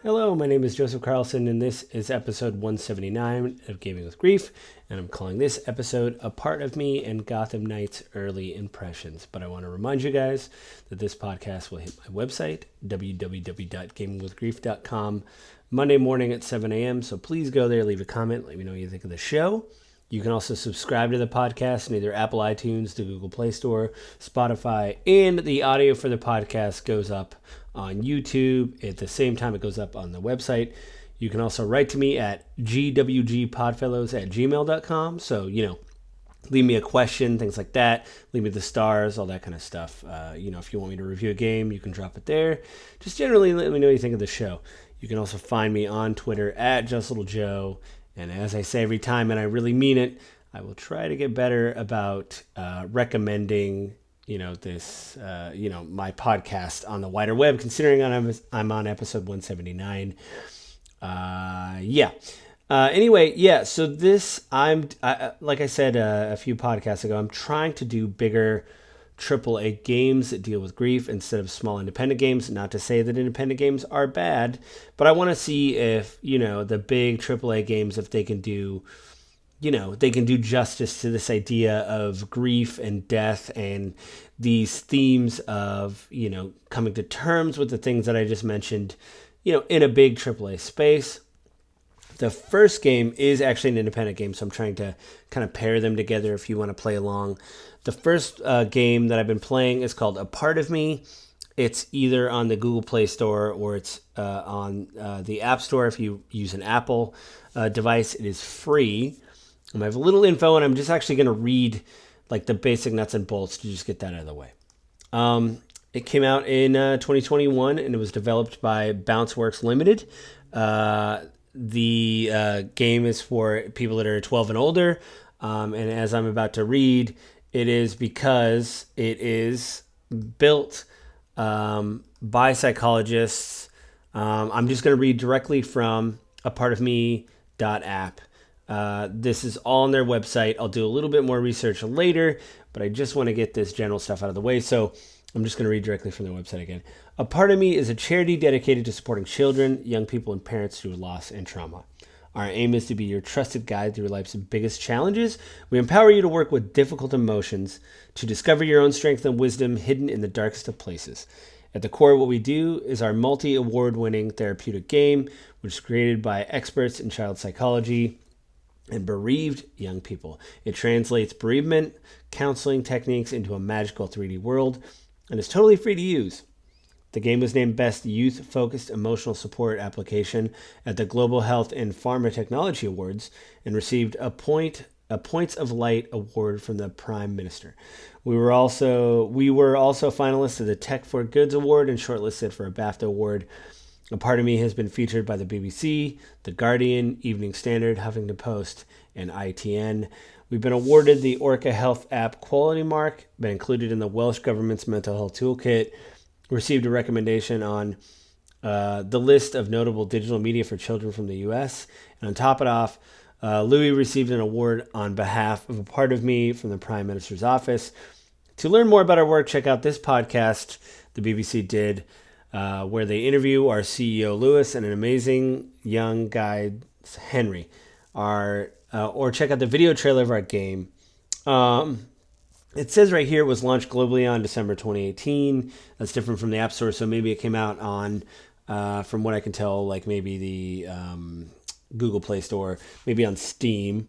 Hello, my name is Joseph Carlson, and this is episode 179 of Gaming with Grief, and I'm calling this episode A Part of Me and Gotham Knights Early Impressions. But I want to remind you guys that this podcast will hit my website, www.gamingwithgrief.com, Monday morning at 7 a.m., so please go there, leave a comment, let me know what you think of the show. You can also subscribe to the podcast in either Apple iTunes, the Google Play Store, Spotify, and the audio for the podcast goes up on YouTube. At the same time, it goes up on the website. You can also write to me at gwgpodfellows@gmail.com. So, leave me a question, things like that. Leave me the stars, all that kind of stuff. If you want me to review a game, you can drop it there. Just generally let me know what you think of the show. You can also find me on Twitter at JustLittleJoe. And as I say every time, and I really mean it, I will try to get better about recommending, my podcast on the wider web, considering I'm on episode 179. So this, like I said a few podcasts ago, I'm trying to do bigger AAA games that deal with grief instead of small independent games. Not to say that independent games are bad, but I want to see if, the big AAA games, if they can do, they can do justice to this idea of grief and death and these themes of, coming to terms with the things that I just mentioned, in a big AAA space. The first game is actually an independent game, so I'm trying to kind of pair them together if you want to play along. The first game that I've been playing is called A Part of Me. It's either on the Google Play Store or it's on the App Store if you use an Apple device. It is free. I have a little info, and I'm just actually going to read like the basic nuts and bolts to just get that out of the way. It came out in 2021, and it was developed by Bounceworks Limited. The game is for people that are 12 and older, and as I'm about to read, it is because it is built by psychologists. I'm just going to read directly from apartofme.app. This is all on their website. I'll do a little bit more research later, but I just want to get this general stuff out of the way, so I'm just going to read directly from their website again. A Part of Me is a charity dedicated to supporting children, young people, and parents through loss and trauma. Our aim is to be your trusted guide through life's biggest challenges. We empower you to work with difficult emotions, to discover your own strength and wisdom hidden in the darkest of places. At the core of what we do is our multi-award-winning therapeutic game, which is created by experts in child psychology and bereaved young people. It translates bereavement counseling techniques into a magical 3D world and is totally free to use. The game was named Best Youth-Focused Emotional Support Application at the Global Health and Pharma Technology Awards and received a Points of Light Award from the Prime Minister. We were also finalists of the Tech for Goods Award and shortlisted for a BAFTA Award. A Part of Me has been featured by the BBC, The Guardian, Evening Standard, Huffington Post, and ITN. We've been awarded the Orca Health App Quality Mark, been included in the Welsh Government's Mental Health Toolkit, received a recommendation on the list of notable digital media for children from the U.S. And on top of it off, Louis received an award on behalf of A Part of Me from the Prime Minister's office. To learn more about our work, check out this podcast the BBC did, where they interview our CEO, Louis, and an amazing young guy, Henry. Or check out the video trailer of our game. It says right here it was launched globally on December 2018. That's different from the App Store, so maybe it came out on, from what I can tell, like maybe the Google Play Store, maybe on Steam.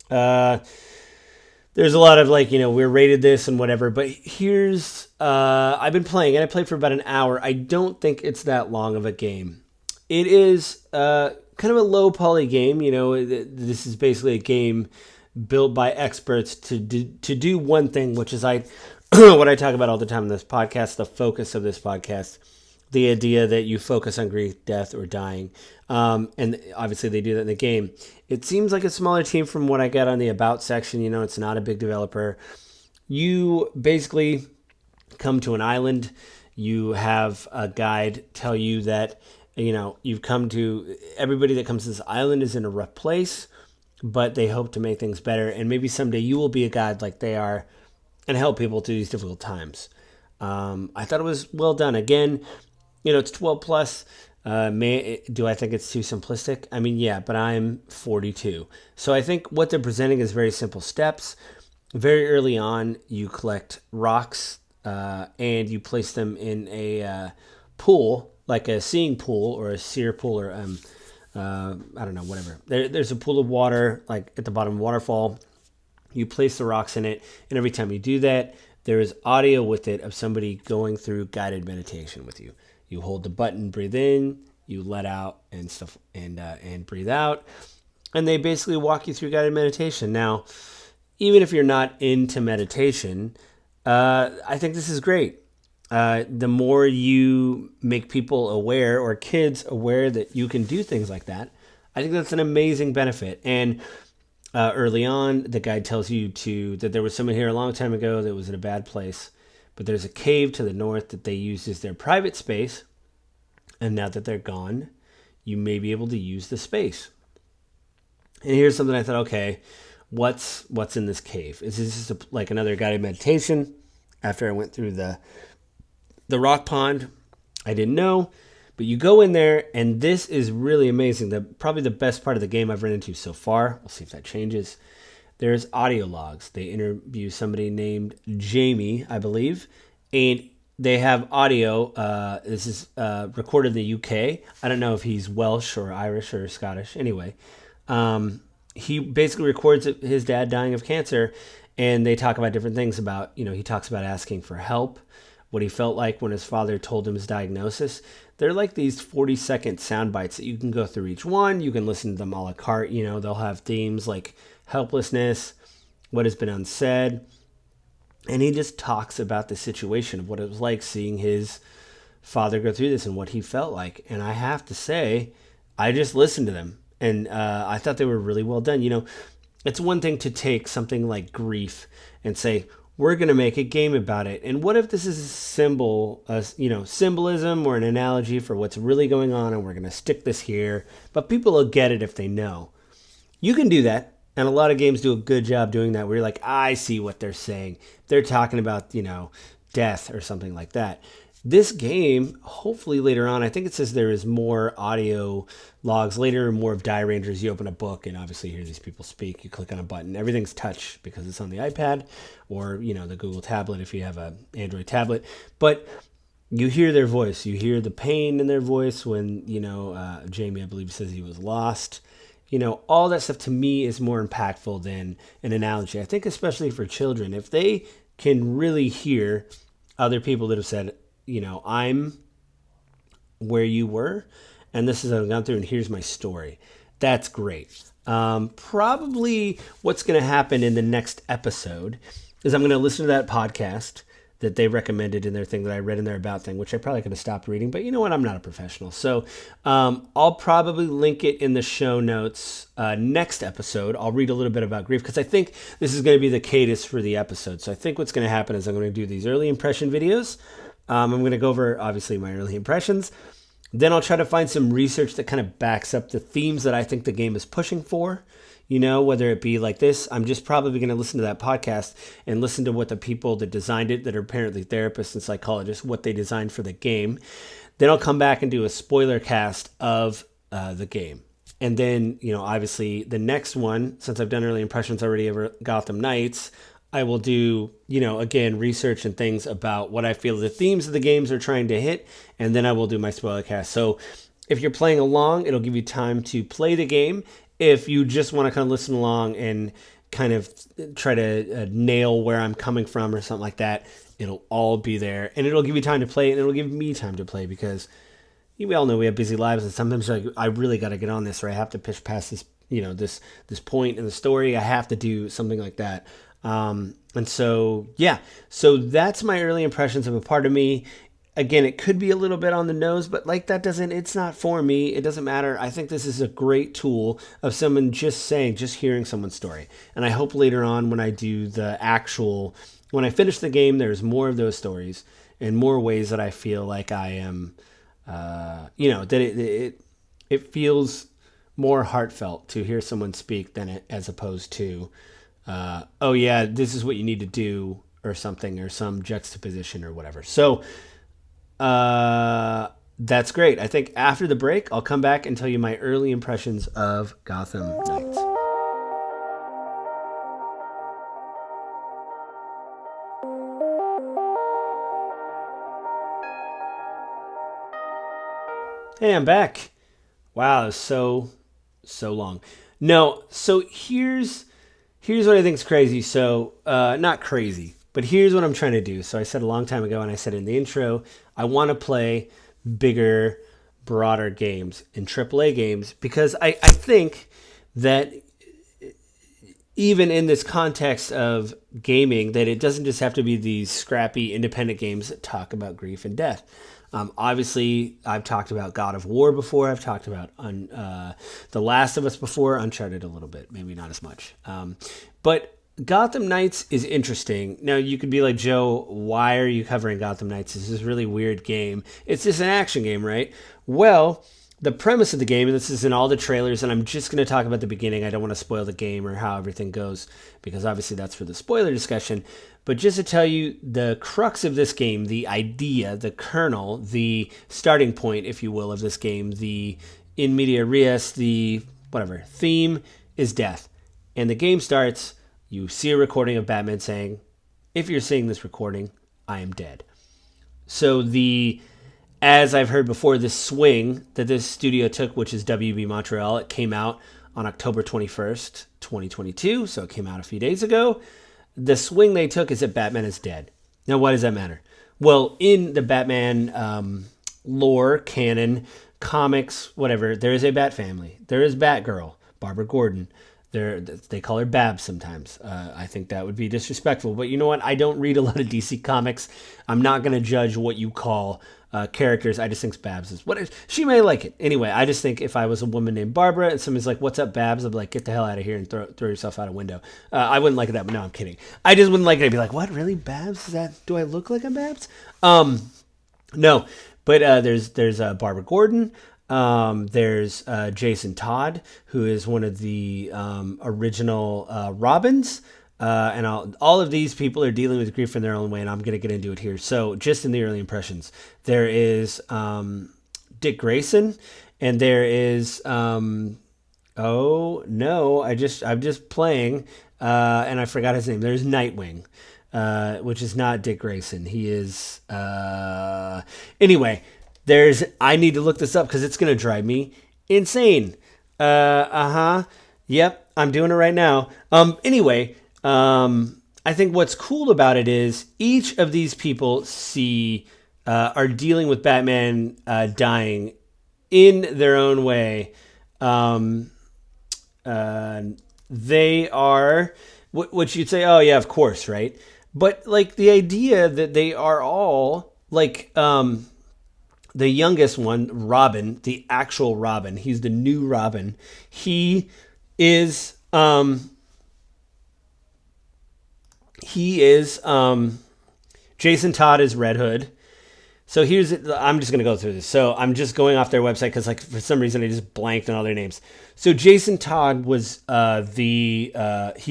There's a lot of we're rated this and whatever, but here's, I've been playing it. I played for about an hour. I don't think it's that long of a game. It is kind of a low poly game. This is basically a game built by experts to do one thing, which is what I talk about all the time in this podcast, the focus of this podcast, the idea that you focus on grief, death, or dying. And obviously they do that in the game. It seems like a smaller team from what I got on the About section. It's not a big developer. You basically come to an island. You have a guide tell you that, everybody that comes to this island is in a rough place, but they hope to make things better. And maybe someday you will be a guide like they are and help people through these difficult times. I thought it was well done. Again, it's 12 plus. Do I think it's too simplistic? I mean, yeah, but I'm 42. So I think what they're presenting is very simple steps. Very early on, you collect rocks and you place them in a pool, like a seeing pool or a seer pool, or I don't know, whatever. There's a pool of water, like at the bottom of a waterfall. You place the rocks in it, and every time you do that, there is audio with it of somebody going through guided meditation with you. You hold the button, breathe in, you let out, and stuff, and breathe out, and they basically walk you through guided meditation. Now, even if you're not into meditation, I think this is great. The more you make people aware or kids aware that you can do things like that, I think that's an amazing benefit. And early on, the guide tells you that there was someone here a long time ago that was in a bad place, but there's a cave to the north that they used as their private space, and now that they're gone, you may be able to use the space. And here's something I thought, okay, what's in this cave? Is this just like another guided meditation? After I went through the rock pond, I didn't know, but you go in there, and this is really amazing. Probably the best part of the game I've run into so far. We'll see if that changes. There's audio logs. They interview somebody named Jamie, I believe, and they have audio. This is recorded in the UK. I don't know if he's Welsh or Irish or Scottish. Anyway, he basically records his dad dying of cancer, and they talk about different things about, he talks about asking for help, what he felt like when his father told him his diagnosis. They're like these 40-second sound bites that you can go through each one. You can listen to them a la carte. They'll have themes like helplessness, what has been unsaid. And he just talks about the situation of what it was like seeing his father go through this and what he felt like. And I have to say, I just listened to them. And I thought they were really well done. It's one thing to take something like grief and say, we're going to make a game about it. And what if this is a symbolism or an analogy for what's really going on, and we're going to stick this here, but people will get it if they know. You can do that. And a lot of games do a good job doing that, where you're like, I see what they're saying. They're talking about, death or something like that. This game, hopefully later on, I think it says there is more audio logs later, more of Die Rangers. You open a book and obviously hear these people speak. You click on a button. Everything's touch because it's on the iPad or, the Google tablet if you have an Android tablet. But you hear their voice. You hear the pain in their voice when, Jamie, I believe, says he was lost. All that stuff to me is more impactful than an analogy. I think especially for children, if they can really hear other people that have said, I'm where you were, and this is what I've gone through, and here's my story. That's great. Probably what's going to happen in the next episode is I'm going to listen to that podcast that they recommended in their thing that I read in their about thing, which I probably could have stopped reading, but you know what? I'm not a professional. So I'll probably link it in the show notes next episode. I'll read a little bit about grief because I think this is going to be the cadence for the episode. So I think what's going to happen is I'm going to do these early impression videos. I'm going to go over, obviously, my early impressions. Then I'll try to find some research that kind of backs up the themes that I think the game is pushing for. Whether it be like this, I'm just probably going to listen to that podcast and listen to what the people that designed it, that are apparently therapists and psychologists, what they designed for the game. Then I'll come back and do a spoiler cast of the game. And then, obviously the next one, since I've done early impressions already over Gotham Knights, I will do, again, research and things about what I feel the themes of the games are trying to hit. And then I will do my spoiler cast. So if you're playing along, it'll give you time to play the game. If you just want to kind of listen along and kind of try to nail where I'm coming from or something like that, it'll all be there. And it'll give you time to play, and it'll give me time to play because we all know we have busy lives, and sometimes you're like, I really got to get on this, or I have to push past this, this point in the story. I have to do something like that. And so, yeah, so that's my early impressions of a part of me. Again, it could be a little bit on the nose, but it's not for me. It doesn't matter. I think this is a great tool of someone just hearing someone's story. And I hope later on when I do when I finish the game, there's more of those stories and more ways that I feel like I am, that it feels more heartfelt to hear someone speak as opposed to, oh yeah, this is what you need to do or something, or some juxtaposition or whatever. So, That's great. I think after the break, I'll come back and tell you my early impressions of Gotham Knights. Hey, I'm back. Wow, so long. No, so here's what I think is crazy. So not crazy, but here's what I'm trying to do. So I said a long time ago, and I said in the intro, I want to play bigger, broader games and AAA games because I think that even in this context of gaming, that it doesn't just have to be these scrappy independent games that talk about grief and death. Obviously, I've talked about God of War before. I've talked about The Last of Us before. Uncharted a little bit, maybe not as much. But Gotham Knights is interesting. Now, you could be like, Joe, why are you covering Gotham Knights? This is a really weird game. It's just an action game, right? Well, the premise of the game, and this is in all the trailers, and I'm just going to talk about the beginning. I don't want to spoil the game or how everything goes, because obviously that's for the spoiler discussion. But just to tell you the crux of this game, the idea, the kernel, the starting point, if you will, of this game, the in media res, the whatever, theme is death. And the game starts, you see a recording of Batman saying, if you're seeing this recording, I am dead. So as I've heard before, this swing that this studio took, which is WB Montreal, it came out on October 21st, 2022, so it came out a few days ago. The swing they took is that Batman is dead. Now, why does that matter? Well, in the Batman lore, canon, comics, whatever, there is a Bat family. There is Batgirl, Barbara Gordon. They call her Babs sometimes. I think that would be disrespectful. But you know what? I don't read a lot of DC comics. I'm not going to judge what you call characters. I just think Babs is what she may like it. Anyway, I just think if I was a woman named Barbara and somebody's like, "What's up, Babs?" I'd be like, "Get the hell out of here and throw yourself out a window." I wouldn't like it that, but no, I'm kidding. I just wouldn't like it. I'd be like, "What? Really, Babs? Is that? Do I look like I'm Babs?" No, but there's Barbara Gordon. There's Jason Todd, who is one of the original Robins. And all of these people are dealing with grief in their own way, and I'm going to get into it here. So, just in the early impressions, there is Dick Grayson, and there is oh no, I'm just playing, and I forgot his name. There's Nightwing, which is not Dick Grayson. He is anyway. I need to look this up because it's going to drive me insane. Yep, I'm doing it right now. Anyway. I think what's cool about it is each of these people are dealing with Batman dying in their own way. They are what you'd say, oh yeah, of course, right? But like the idea that they are all like the youngest one, Robin, the actual Robin, he's the new Robin. He is Jason Todd is Red Hood. So I'm just going to go through this. So I'm just going off their website because like for some reason I just blanked on all their names. So Jason Todd was he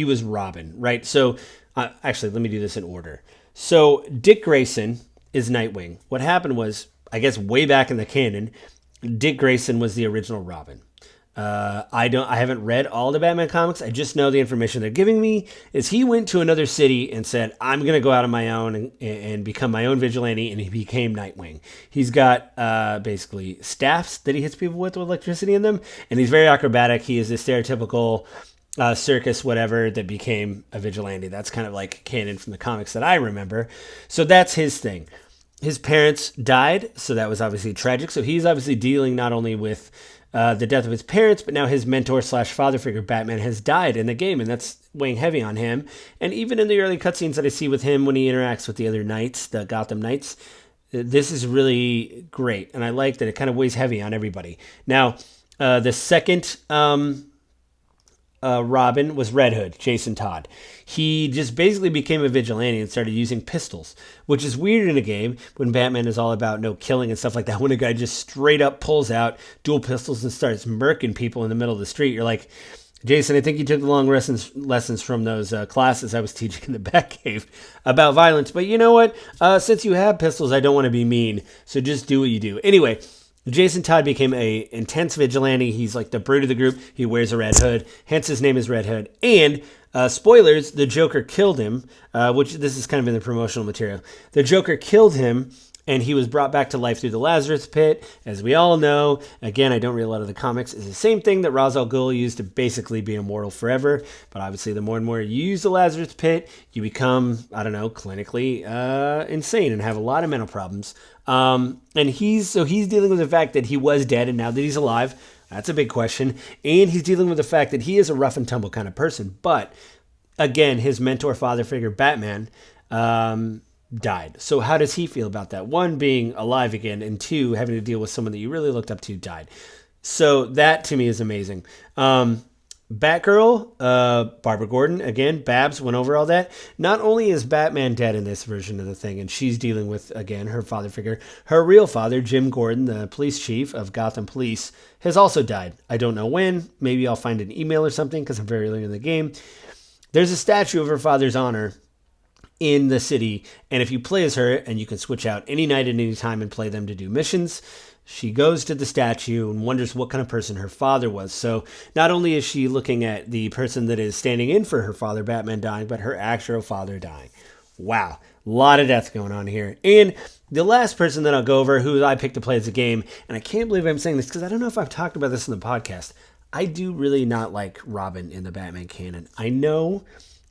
was Robin, right? So actually, let me do this in order. So Dick Grayson is Nightwing. What happened was, I guess way back in the canon, Dick Grayson was the original Robin. I haven't read all the Batman comics. I just know the information they're giving me is he went to another city and said, I'm going to go out on my own and become my own vigilante. And he became Nightwing. He's got, basically staffs that he hits people with electricity in them. And he's very acrobatic. He is a stereotypical, circus, whatever, that became a vigilante. That's kind of like canon from the comics that I remember. So that's his thing. His parents died. So that was obviously tragic. So he's obviously dealing not only with the death of his parents, but now his mentor / father figure, Batman, has died in the game, and that's weighing heavy on him. And even in the early cutscenes that I see with him when he interacts with the other knights, the Gotham Knights, this is really great, and I like that it kind of weighs heavy on everybody. Now, the second Robin was Red Hood, Jason Todd. He just basically became a vigilante and started using pistols, which is weird in a game when Batman is all about no killing and stuff like that. When a guy just straight up pulls out dual pistols and starts murking people in the middle of the street, you're like, Jason, I think you took the long lessons from those classes I was teaching in the Batcave about violence. But you know what? Since you have pistols, I don't want to be mean. So just do what you do. Anyway, Jason Todd became a intense vigilante. He's like the brute of the group. He wears a red hood. Hence his name is Red Hood. And spoilers, the Joker killed him, which this is kind of in the promotional material. The Joker killed him, and he was brought back to life through the Lazarus Pit. As we all know, again, I don't read a lot of the comics, is the same thing that Ra's al Ghul used to basically be immortal forever. But obviously, the more and more you use the Lazarus Pit, you become, I don't know, clinically insane and have a lot of mental problems. And he's dealing with the fact that he was dead, and now that he's alive, that's a big question. And he's dealing with the fact that he is a rough and tumble kind of person. But again, his mentor father figure, Batman, died. So how does he feel about that? One, being alive again, and two, having to deal with someone that you really looked up to died. So that to me is amazing. Batgirl, Barbara Gordon, again, Babs went over all that. Not only is Batman dead in this version of the thing, and she's dealing with, again, her father figure, her real father, Jim Gordon, the police chief of Gotham Police, has also died. I don't know when. Maybe I'll find an email or something because I'm very early in the game. There's a statue of her father's honor in the city, and if you play as her, and you can switch out any night at any time and play them to do missions, she goes to the statue and wonders what kind of person her father was. So not only is she looking at the person that is standing in for her father, Batman, dying, but her actual father dying. Wow, a lot of death going on here. And the last person that I'll go over, who I picked to play as a game, and I can't believe I'm saying this because I don't know if I've talked about this in the podcast, I do really not like Robin in the Batman canon. I know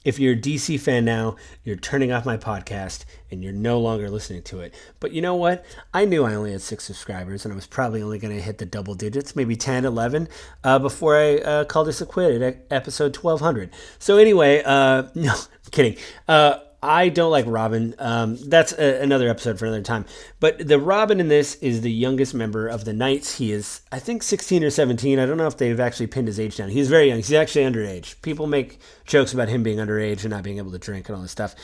if you're a DC fan now, you're turning off my podcast and you're no longer listening to it. But you know what? I knew I only had 6 subscribers and I was probably only going to hit the double digits, maybe 10, 11, before I called this a quit at episode 1200. So anyway, no, I'm kidding. I don't like Robin. That's another episode for another time. But the Robin in this is the youngest member of the Knights. He is, I think, 16 or 17. I don't know if they've actually pinned his age down. He's very young. He's actually underage. People make jokes about him being underage and not being able to drink and all this stuff.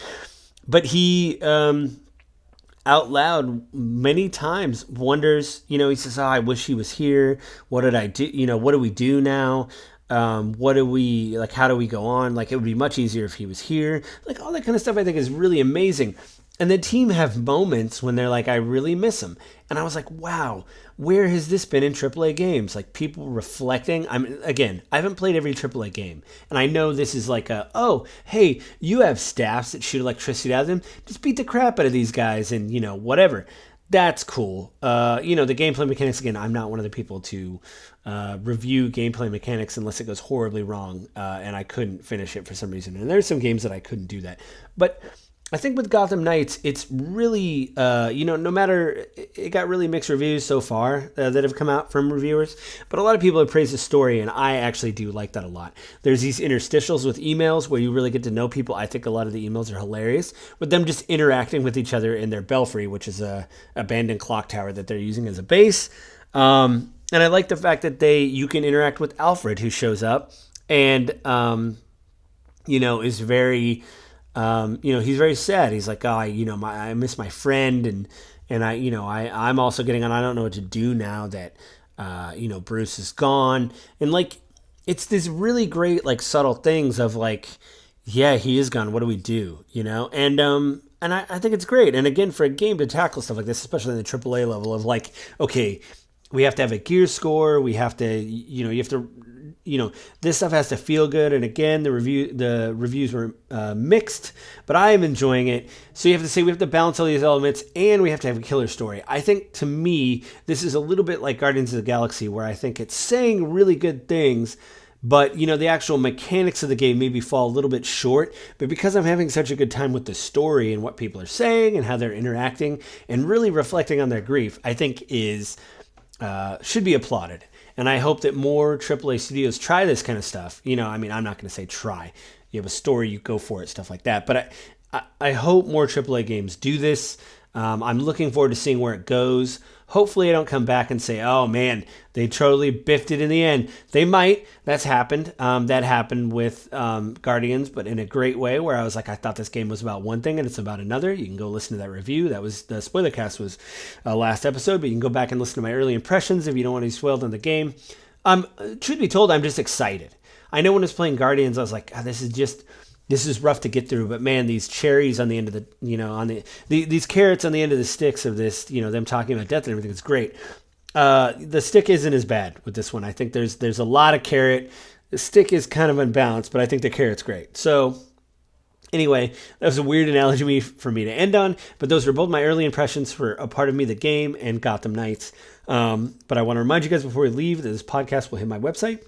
But he, out loud, many times wonders, he says, oh, I wish he was here. What did I do? What do we do now? What do we, like, how do we go on? Like, it would be much easier if he was here. Like, all that kind of stuff I think is really amazing. And the team have moments when they're like, I really miss him. And I was like, wow, where has this been in AAA games? Like, people reflecting. Again, I haven't played every AAA game. And I know this is like oh, hey, you have staffs that shoot electricity out of them. Just beat the crap out of these guys and, whatever. That's cool. The gameplay mechanics, again, I'm not one of the people to review gameplay mechanics unless it goes horribly wrong, and I couldn't finish it for some reason. And there's some games that I couldn't do that. But I think with Gotham Knights, it's really, no matter, it got really mixed reviews so far that have come out from reviewers, but a lot of people have praised the story, and I actually do like that a lot. There's these interstitials with emails where you really get to know people. I think a lot of the emails are hilarious, with them just interacting with each other in their belfry, which is a abandoned clock tower that they're using as a base. And I like the fact that you can interact with Alfred, who shows up, and, is very... he's very sad. He's like, I miss my friend, and I'm also getting on. I don't know what to do now that, Bruce is gone. And like, it's this really great, like, subtle things of like, yeah, he is gone. What do we do? And I think it's great. And again, for a game to tackle stuff like this, especially in the AAA level of like, okay, we have to have a gear score. We have to, you have to, this stuff has to feel good. And again, the reviews were mixed, but I am enjoying it. So you have to say we have to balance all these elements, and we have to have a killer story. I think, to me, this is a little bit like Guardians of the Galaxy, where I think it's saying really good things, but the actual mechanics of the game maybe fall a little bit short. But because I'm having such a good time with the story and what people are saying and how they're interacting and really reflecting on their grief, I think should be applauded. And I hope that more AAA studios try this kind of stuff. I'm not going to say try. You have a story, you go for it, stuff like that. But I hope more AAA games do this. I'm looking forward to seeing where it goes. Hopefully I don't come back and say, oh man, they totally biffed it in the end. They might. That's happened. That happened with Guardians, but in a great way, where I was like, I thought this game was about one thing and it's about another. You can go listen to that review. That was the spoiler cast was last episode, but you can go back and listen to my early impressions if you don't want to be spoiled on the game. Truth be told, I'm just excited. I know when I was playing Guardians, I was like, this is rough to get through. But man, these cherries on the end of these carrots on the end of the sticks of this, them talking about death and everything, it's great. The stick isn't as bad with this one. I think there's a lot of carrot. The stick is kind of unbalanced, but I think the carrot's great. So anyway, that was a weird analogy for me to end on, but those were both my early impressions for A Part of Me, the game, and Gotham Knights. But I want to remind you guys before we leave that this podcast will hit my website,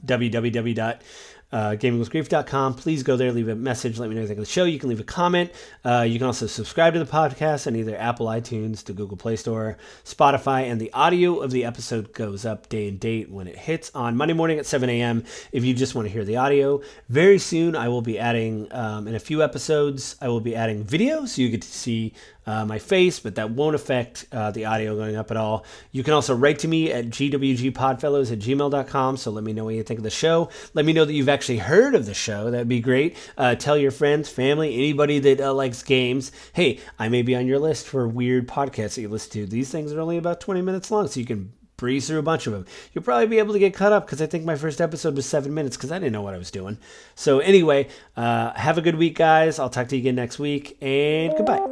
www.gamingwithgrief.com. Please go there, leave a message, let me know what you think of the show. You can leave a comment. You can also subscribe to the podcast on either Apple iTunes, the Google Play Store, Spotify, and the audio of the episode goes up day and date when it hits on Monday morning at 7 a.m. if you just want to hear the audio. Very soon, I will be adding, in a few episodes, I will be adding video, so you get to see my face, but that won't affect the audio going up at all. You can also write to me at gwgpodfellows@gmail.com, so let me know what you think of the show. Let me know that you've actually heard of the show. That'd be great. Tell your friends, family, anybody that likes games. Hey, I may be on your list for weird podcasts that you listen to. These things are only about 20 minutes long, so you can breeze through a bunch of them. You'll probably be able to get caught up because I think my first episode was 7 minutes because I didn't know what I was doing. So anyway, have a good week, guys. I'll talk to you again next week, and goodbye.